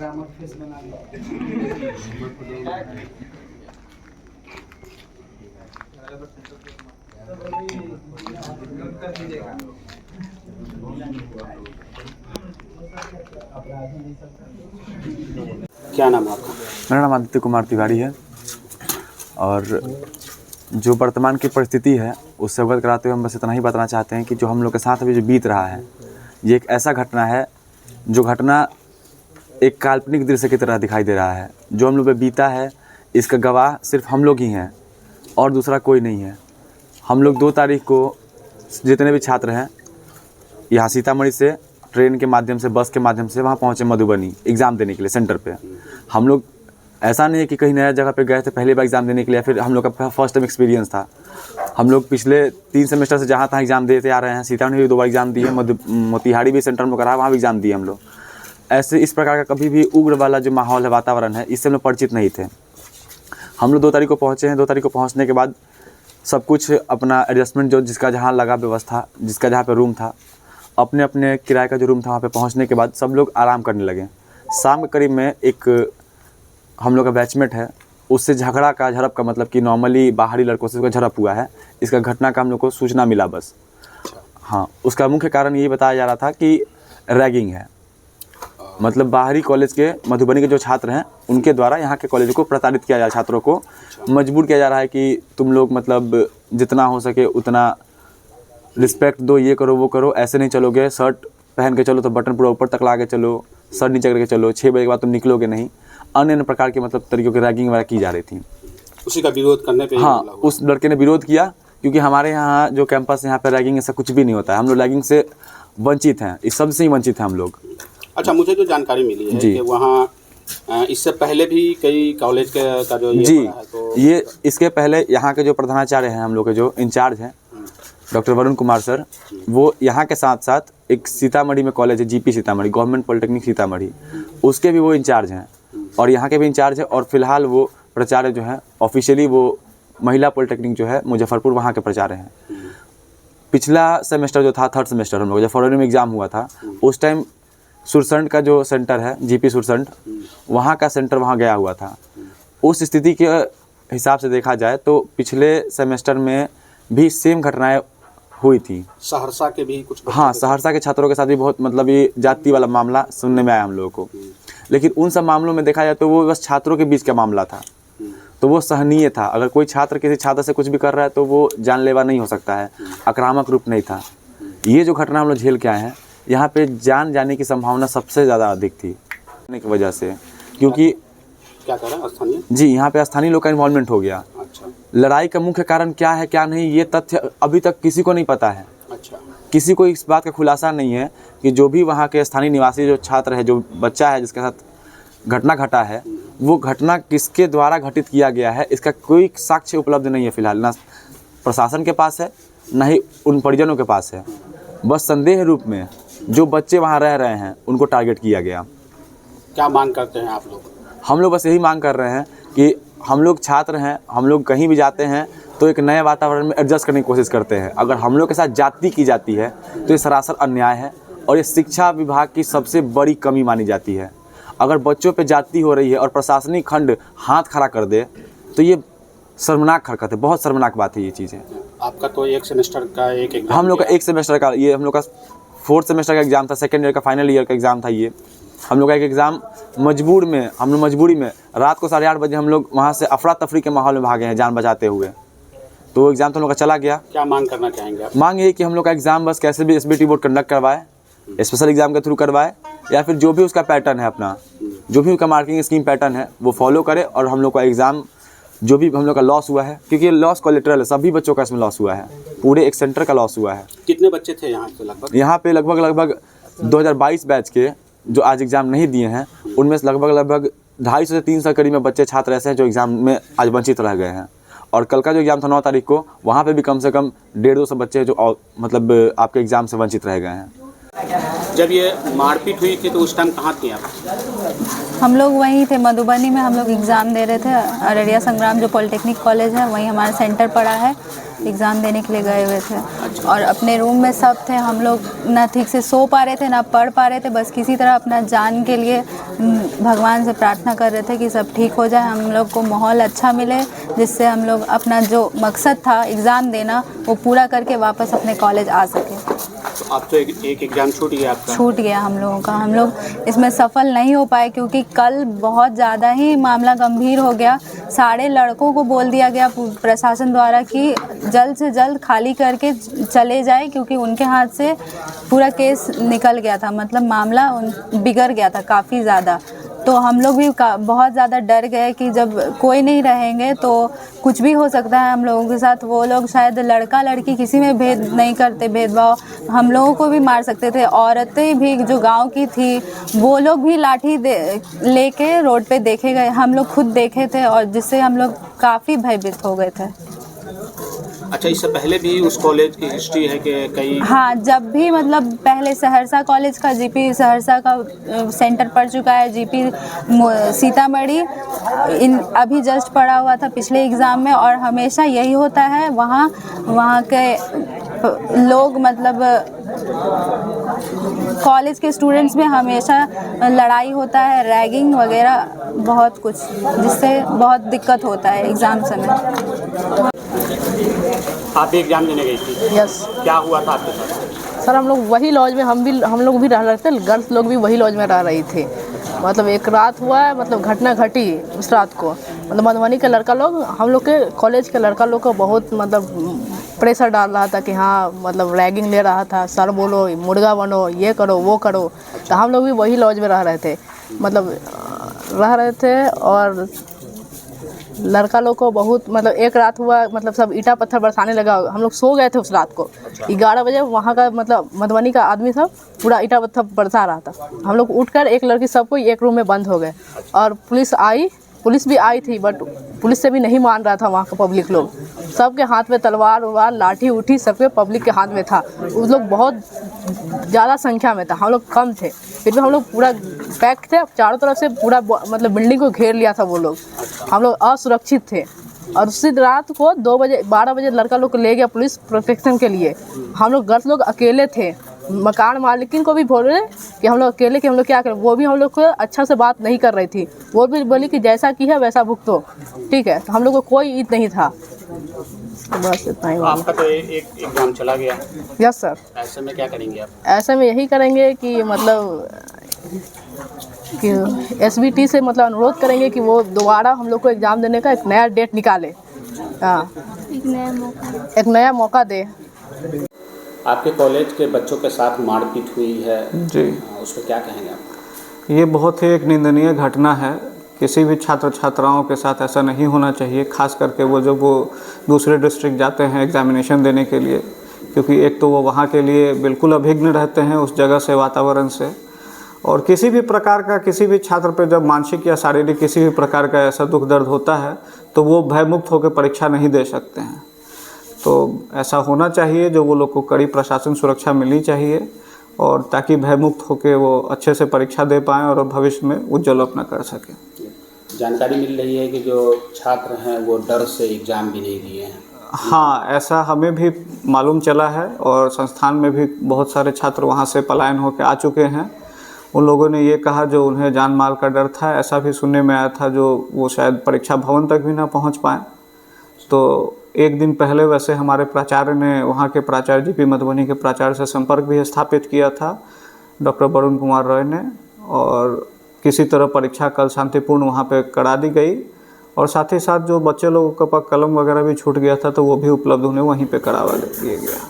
आक्रामक फेस बना लो। क्या नाम है आपका? मेरा नाम आदित्य कुमार तिवारी है और जो वर्तमान की परिस्थिति है उससे अवगत कराते हुए हम बस इतना ही बताना चाहते हैं कि जो हम लोग के साथ अभी जो बीत रहा है ये एक ऐसा घटना है जो घटना एक काल्पनिक दृश्य की तरह दिखाई दे रहा है। जो हम लोग पे बीता है इसका गवाह सिर्फ हम लोग ही हैं और दूसरा कोई नहीं है। हम लोग 2 तारीख को जितने भी छात्र हैं यहाँ सीतामढ़ी से ट्रेन के माध्यम से बस के माध्यम से वहाँ पहुँचे मधुबनी एग्ज़ाम देने के लिए सेंटर पे। हम लोग ऐसा नहीं है कि कहीं नया जगह पे गए थे पहली बार एग्ज़ाम देने के लिए, फिर हम लोग का फर्स्ट टाइम एक्सपीरियंस था। हम लोग पिछले 3 सेमेस्टर से जहाँ तहाँ एग्ज़ाम देते आ रहे हैं। सीतामढ़ी भी 2 बार एग्ज़ाम दिए, मोतिहारी भी सेंटर में करा, वहाँ भी एग्ज़ाम दिए हम लोग। ऐसे इस प्रकार का कभी भी उग्र वाला जो माहौल है, वातावरण है, इससे हम लोग परिचित नहीं थे। हम लोग 2 तारीख को पहुँचे हैं। 2 तारीख को पहुँचने के बाद सब कुछ अपना एडजस्टमेंट जो जिसका जहाँ लगा व्यवस्था, जिसका जहाँ पे रूम था, अपने अपने किराए का जो रूम था वहाँ पे पहुँचने के बाद सब लोग आराम करने लगे। शाम के करीब में एक हम लोग का बैचमेट है, उससे झगड़ा का झड़प का मतलब कि नॉर्मली बाहरी लड़कों से उसका झड़प हुआ है। इसका घटना का हम लोग को सूचना मिला बस। हाँ, उसका मुख्य कारण ये बताया जा रहा था कि रैगिंग है। मतलब बाहरी कॉलेज के मधुबनी के जो छात्र हैं उनके द्वारा यहाँ के कॉलेज को प्रताड़ित किया जा रहा है। छात्रों को मजबूर किया जा रहा है कि तुम लोग मतलब जितना हो सके उतना रिस्पेक्ट दो, ये करो वो करो, ऐसे नहीं चलोगे, शर्ट पहन के चलो तो बटन पूरा ऊपर तक ला के चलो, शर्ट नीचे करके चलो, 6 बजे के बाद तुम निकलोगे नहीं। अन्य प्रकार की मतलब तरीक़ों की रैगिंग वगैरह की जा रही थी। उसी का विरोध करने पे हाँ, उस लड़के ने विरोध किया क्योंकि हमारे यहाँ जो कैंपस यहाँ पे रैगिंग ऐसा कुछ भी नहीं होता है। हम लोग रैगिंग से वंचित हैं, इस सब से ही वंचित हैं हम लोग। अच्छा, मुझे जो जानकारी मिली है कि वहाँ इससे पहले भी कई कॉलेज का जो ये जी है तो ये इसके पहले यहाँ के जो प्रधानाचार्य हैं हम लोग के जो इंचार्ज हैं डॉक्टर वरुण कुमार सर, वो यहाँ के साथ साथ एक सीतामढ़ी में कॉलेज है GP Sitamarhi, government polytechnic Sitamarhi, उसके भी वो इंचार्ज हैं और यहाँ के भी इंचार्ज है। और फिलहाल वो प्राचार्य जो हैं ऑफिशियली वो महिला पॉलिटेक्निक जो है मुजफ्फरपुर, वहाँ के प्राचार्य हैं। पिछला सेमेस्टर जो था 3rd सेमेस्टर हम लोग जब फरवरी में एग्ज़ाम हुआ था उस टाइम सुरसंड का जो सेंटर है जीपी सुरसंड, वहाँ का सेंटर वहाँ गया हुआ था। उस स्थिति के हिसाब से देखा जाए तो पिछले सेमेस्टर में भी सेम घटनाएं हुई थी। सहरसा के भी कुछ हाँ, सहरसा के छात्रों के साथ भी बहुत मतलब ये जाति वाला मामला सुनने में आया हम लोगों को। लेकिन उन सब मामलों में देखा जाए तो वो बस छात्रों के बीच का मामला था, तो वो सहनीय था। अगर कोई छात्र किसी छात्र से कुछ भी कर रहा है तो वो जानलेवा नहीं हो सकता है, आक्रामक रूप नहीं था। ये जो घटना हम लोग झेल के आए हैं, यहाँ पे जान जाने की संभावना सबसे ज़्यादा अधिक थी की वजह से, क्योंकि क्या कह रहे हैं स्थानीय जी यहाँ पे स्थानीय लोग का इन्वॉल्वमेंट हो गया। अच्छा, लड़ाई का मुख्य कारण क्या है क्या नहीं ये तथ्य अभी तक किसी को नहीं पता है। अच्छा, किसी को इस बात का खुलासा नहीं है कि जो भी वहाँ के स्थानीय निवासी जो छात्र है, जो बच्चा है जिसके साथ घटना घटा है, वो घटना किसके द्वारा घटित किया गया है इसका कोई साक्ष्य उपलब्ध नहीं है फिलहाल। ना प्रशासन के पास है ना ही उन परिजनों के पास है। बस संदेह रूप में जो बच्चे वहाँ रह रहे हैं उनको टारगेट किया गया। क्या मांग करते हैं आप लोग? हम लोग बस यही मांग कर रहे हैं कि हम लोग छात्र हैं, हम लोग कहीं भी जाते हैं तो एक नए वातावरण में एडजस्ट करने की कोशिश करते हैं। अगर हम लोग के साथ जाति की जाती है तो ये सरासर अन्याय है और ये शिक्षा विभाग की सबसे बड़ी कमी मानी जाती है। अगर बच्चों पे जाति हो रही है और प्रशासनिक खंड हाथ खड़ा कर दे तो ये शर्मनाक हरकत है, बहुत शर्मनाक बात है ये चीज़ है। आपका तो 1 सेमेस्टर का एक एग्जाम, हम लोग का 1 सेमेस्टर का, ये हम लोग का 4th सेमेस्टर का एग्ज़ाम था, 2nd ईयर का फाइनल ईयर का एग्ज़ाम था। ये हम लोग का एक एग्ज़ाम मजबूरी में रात को 8:30 बजे हम लोग वहाँ से अफरा तफरी के माहौल में भागे हैं जान बचाते हुए। तो एग्ज़ाम तो हम लोग का चला गया। क्या मांग करना चाहेंगे आप? मांग ये कि हम लोग का एग्ज़ाम बस कैसे भी एसबीटी बोर्ड कंडक्ट करवाए, स्पेशल एग्ज़ाम के थ्रू करवाए, या फिर जो भी उसका पैटर्न है अपना, जो भी उसका मार्किंग स्कीम पैटर्न है वो फॉलो करे और हम लोग का एग्ज़ाम जो भी हम लोग का लॉस हुआ है, क्योंकि ये लॉस कोलेटरल है, सभी बच्चों का इसमें लॉस हुआ है, पूरे एक सेंटर का लॉस हुआ है। कितने बच्चे थे यहाँ पे लगभग? यहाँ पे लगभग 2022 बैच के जो आज एग्ज़ाम नहीं दिए हैं उनमें से लगभग 250 से 300 करीब में बच्चे छात्र ऐसे हैं जो एग्ज़ाम में आज वंचित रह गए हैं। और कल का जो एग्ज़ाम था 9 तारीख को, वहाँ पे भी कम से कम 150-200 बच्चे जो मतलब आपके एग्ज़ाम से वंचित रह गए हैं। जब ये मारपीट हुई थी तो उस टाइम कहाँ थी आप? हम लोग वहीं थे, मधुबनी में हम लोग एग्ज़ाम दे रहे थे। अररिया संग्राम जो पॉलिटेक्निक कॉलेज है वहीं हमारा सेंटर पड़ा है, एग्ज़ाम देने के लिए गए हुए थे। और अपने रूम में सब थे, हम लोग ना ठीक से सो पा रहे थे ना पढ़ पा रहे थे, बस किसी तरह अपना जान के लिए भगवान से प्रार्थना कर रहे थे कि सब ठीक हो जाए, हम लोग को माहौल अच्छा मिले, जिससे हम लोग अपना जो मकसद था एग्ज़ाम देना वो पूरा करके वापस अपने कॉलेज आ सके। तो अब तो एक एग्ज़ाम छूट गया आपका? छूट गया हम लोगों का, हम लोग इसमें सफल नहीं हो पाए क्योंकि कल बहुत ज़्यादा ही मामला गंभीर हो गया। सारे लड़कों को बोल दिया गया प्रशासन द्वारा कि जल्द से जल्द खाली करके चले जाए, क्योंकि उनके हाथ से पूरा केस निकल गया था, मतलब मामला बिगड़ गया था काफ़ी ज़्यादा। तो हम लोग भी बहुत ज़्यादा डर गए कि जब कोई नहीं रहेंगे तो कुछ भी हो सकता है हम लोगों के साथ। वो लोग शायद लड़का लड़की किसी में भेद नहीं करते, भेदभाव, हम लोगों को भी मार सकते थे। औरतें भी जो गांव की थी वो लोग भी लाठी लेके रोड पे देखे गए, हम लोग खुद देखे थे, और जिससे हम लोग काफ़ी भयभीत हो गए थे। अच्छा, इससे पहले भी उस कॉलेज की हिस्ट्री है कि कई? हाँ, जब भी मतलब पहले सहरसा कॉलेज का जीपी सहरसा का सेंटर पड़ चुका है, जीपी सीतामढ़ी अभी जस्ट पड़ा हुआ था पिछले एग्ज़ाम में, और हमेशा यही होता है। वहाँ के लोग मतलब कॉलेज के स्टूडेंट्स में हमेशा लड़ाई होता है, रैगिंग वगैरह बहुत कुछ, जिससे बहुत दिक्कत होता है एग्ज़ाम समय। आप भी एग्जाम देने गई थी? यस। क्या हुआ था आपके साथ? सर हम लोग वही लॉज में हम लोग भी रह रहे थे, गर्ल्स लोग भी वही लॉज में रह रही थी। मतलब एक रात हुआ है, मतलब घटना घटी उस रात को। मतलब मधुबनी के लड़का लोग हम लोग के कॉलेज के लड़का लोग को बहुत मतलब प्रेशर डाल रहा था कि हाँ मतलब रैगिंग ले रहा था, सर बोलो मुर्गा बनो, ये करो वो करो। तो हम लोग भी वही लॉज में रह रहे थे, मतलब रह रहे थे। और लड़का लोग को बहुत मतलब एक रात हुआ, मतलब सब ईटा पत्थर बरसाने लगा। हम लोग सो गए थे उस रात को। 11 बजे वहाँ का मतलब मधुबनी का आदमी सब पूरा ईटा पत्थर बरसा रहा था। हम लोग उठकर एक लड़की सबको एक रूम में बंद हो गए, और पुलिस भी आई थी, बट पुलिस से भी नहीं मान रहा था वहाँ का पब्लिक लोग। सबके हाथ में तलवार वलवार लाठी उठी सबके पब्लिक के हाथ में था। उस लोग बहुत ज़्यादा संख्या में था, हम लोग कम थे, फिर भी हम लोग पूरा पैक थे, चारों तरफ से पूरा मतलब बिल्डिंग को घेर लिया था वो लोग। हम लोग असुरक्षित थे। और उसी रात को 12 बजे लड़का लोग को ले गया पुलिस प्रोटेक्शन के लिए। हम लोग गर्ल्स लोग अकेले थे, मकान मालिकिन को भी बोले कि हम लोग अकेले कि हम लोग क्या करें। वो भी हम लोग को अच्छा से बात नहीं कर रही थी, वो भी बोली कि जैसा की है वैसा भुगतो, ठीक है। तो हम लोग को कोई ईद नहीं था। बस इतना ही। आपका तो एक एग्जाम चला गया। Yes sir. ऐसे में क्या करेंगे आप? ऐसे में यही करेंगे कि मतलब कि SBT से मतलब अनुरोध करेंगे कि वो दोबारा हम लोग को एग्ज़ाम देने का एक नया डेट निकाले, हाँ एक नया मौका दे। आपके कॉलेज के बच्चों के साथ मारपीट हुई है जी, उस पर क्या कहेंगे आप? ये बहुत ही एक निंदनीय घटना है। किसी भी छात्र छात्राओं के साथ ऐसा नहीं होना चाहिए, खास करके वो जब वो दूसरे डिस्ट्रिक्ट जाते हैं एग्जामिनेशन देने के लिए, क्योंकि एक तो वो वहाँ के लिए बिल्कुल अभिज्ञ रहते हैं उस जगह से, वातावरण से। और किसी भी प्रकार का किसी भी छात्र पे जब मानसिक या शारीरिक किसी भी प्रकार का ऐसा दुख दर्द होता है तो वो भयमुक्त होकर परीक्षा नहीं दे सकते हैं। तो ऐसा होना चाहिए, जो वो लोग को कड़ी प्रशासन सुरक्षा मिलनी चाहिए, और ताकि भयमुक्त होकर वो अच्छे से परीक्षा दे पाएँ और भविष्य में उज्ज्वल अपना कर सकें। जानकारी मिल रही है कि जो छात्र हैं वो डर से एग्ज़ाम भी नहीं दिए हैं। हाँ, ऐसा हमें भी मालूम चला है, और संस्थान में भी बहुत सारे छात्र वहाँ से पलायन होकर आ चुके हैं। उन लोगों ने ये कहा जो उन्हें जान माल का डर था, ऐसा भी सुनने में आया था, जो वो शायद परीक्षा भवन तक भी ना पहुँच पाएँ। तो एक दिन पहले वैसे हमारे प्राचार्य ने, वहाँ के प्राचार्य जीपी मधुबनी के प्राचार्य से संपर्क भी स्थापित किया था, डॉक्टर वरुण कुमार रॉय ने, और किसी तरह परीक्षा कल शांतिपूर्ण वहाँ पे करा दी गई। और साथ ही साथ जो बच्चे लोगों का कलम वगैरह भी छूट गया था तो वो भी उपलब्ध उन्हें वहीं पे करवा दिया गया।